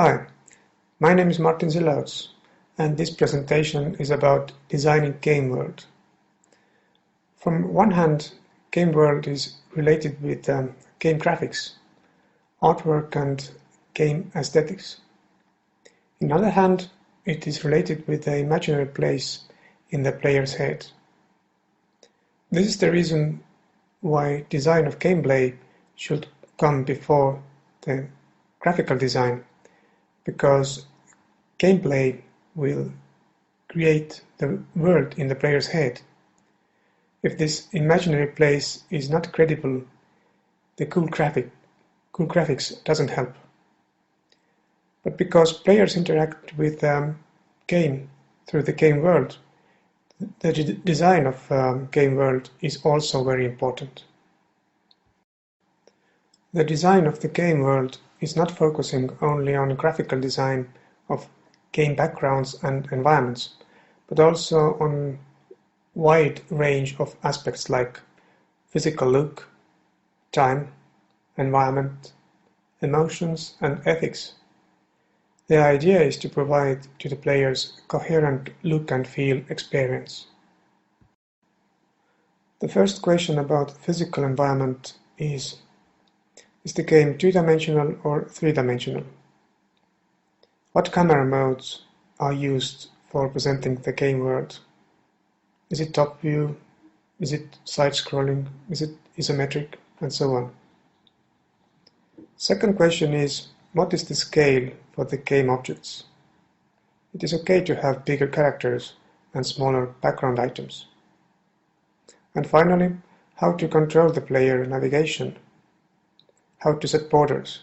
Hi, my name is Martin Zilauts, and this presentation is about designing game world. From one hand, game world is related with game graphics, artwork and game aesthetics. On the other hand, it is related with the imaginary place in the player's head. This is the reason why design of gameplay should come before the graphical design, because gameplay will create the world in the player's head. If this imaginary place is not credible, the cool graphics doesn't help. But because players interact with game through the game world, the design of game world is also very important. The design of the game world is not focusing only on graphical design of game backgrounds and environments, but also on wide range of aspects like physical look, time, environment, emotions, and ethics. The idea is to provide to the players a coherent look and feel experience. The first question about physical environment is the game two-dimensional or three-dimensional? What camera modes are used for presenting the game world? Is it top view? Is it side-scrolling? Is it isometric? And so on. Second question is, what is the scale for the game objects? It is okay to have bigger characters and smaller background items. And finally, how to control the player navigation? How to set borders?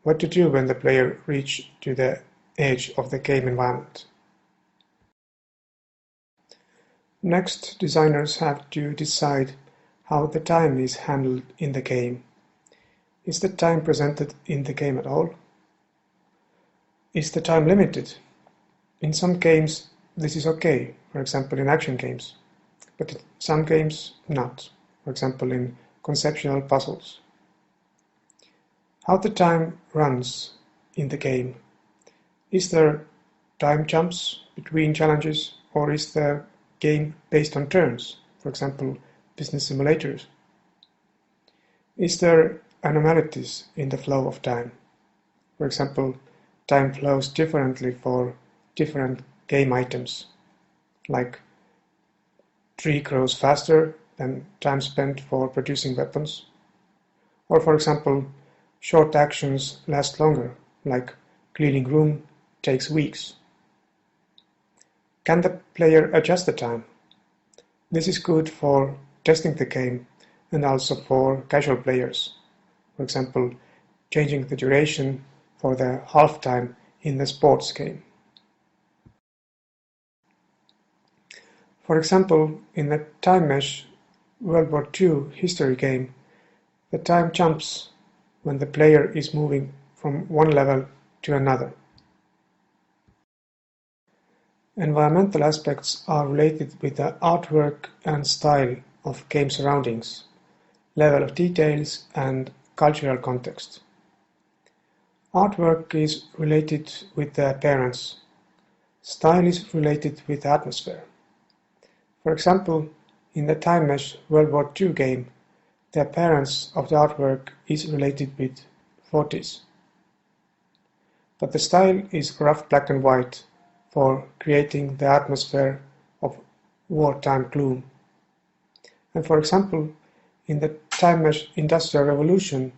What to do when the player reaches to the edge of the game environment? Next, designers have to decide how the time is handled in the game. Is the time presented in the game at all? Is the time limited? In some games this is okay, for example in action games, but in some games not, for example in conceptual puzzles. How the time runs in the game. Is there time jumps between challenges, or is the game based on turns, for example business simulators? Is there anomalies in the flow of time? For example, time flows differently for different game items, like tree grows faster than time spent for producing weapons, or for example short actions last longer, like cleaning room takes weeks. Can the player adjust the time? This is good for testing the game and also for casual players. For example, changing the duration for the half-time in the sports game. For example, in the Time Mesh World War II history game, the time jumps when the player is moving from one level to another. Environmental aspects are related with the artwork and style of game surroundings, level of details, and cultural context. Artwork is related with the appearance. Style is related with the atmosphere. For example, in the Time Mesh World War II game, the appearance of the artwork is related with 40s. But the style is rough black and white for creating the atmosphere of wartime gloom. And for example, in the Time Mesh Industrial Revolution,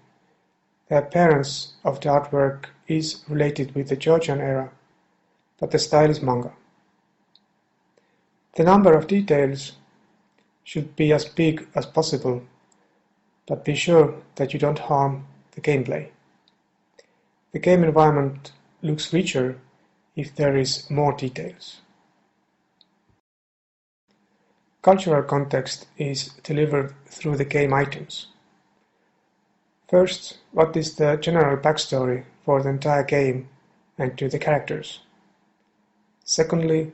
the appearance of the artwork is related with the Georgian era, but the style is manga. The number of details should be as big as possible, but be sure that you don't harm the gameplay. The game environment looks richer if there is more details. Cultural context is delivered through the game items. First, what is the general backstory for the entire game and to the characters? Secondly,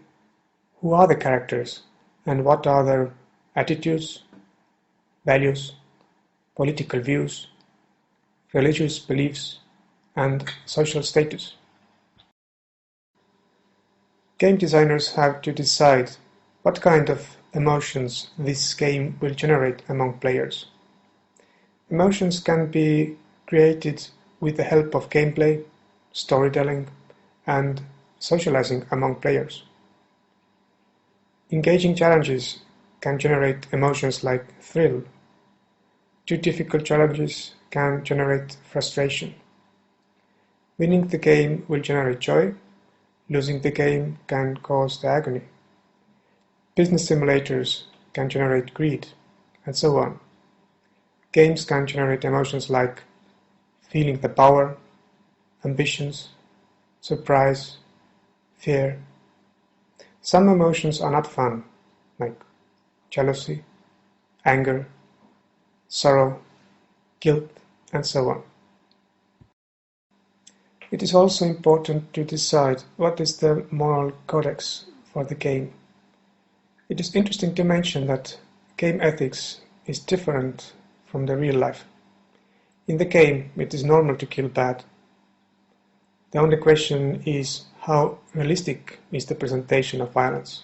who are the characters and what are their attitudes, values, political views, religious beliefs, and social status. Game designers have to decide what kind of emotions this game will generate among players. Emotions can be created with the help of gameplay, storytelling, and socializing among players. Engaging challenges can generate emotions like thrill. Too difficult challenges can generate frustration. Winning the game will generate joy. Losing the game can cause the agony. Business simulators can generate greed, and so on. Games can generate emotions like feeling the power, ambitions, surprise, fear. Some emotions are not fun, like jealousy, anger, sorrow, guilt, and so on. It is also important to decide what is the moral codex for the game. It is interesting to mention that game ethics is different from the real life. In the game, it is normal to kill bad. The only question is how realistic is the presentation of violence.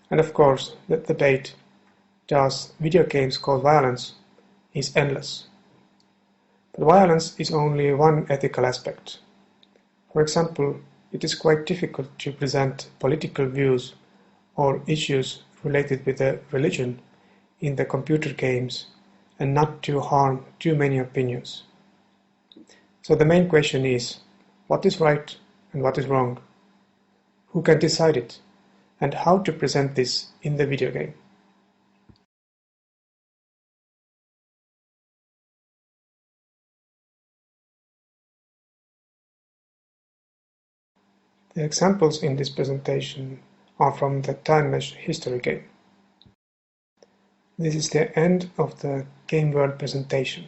And of course, the debate, does video games cause violence, is endless. But violence is only one ethical aspect. For example, it is quite difficult to present political views or issues related with a religion in the computer games and not to harm too many opinions. So the main question is, what is right and what is wrong? Who can decide it? And how to present this in the video game? The examples in this presentation are from the Time Mesh history game. This is the end of the Game World presentation.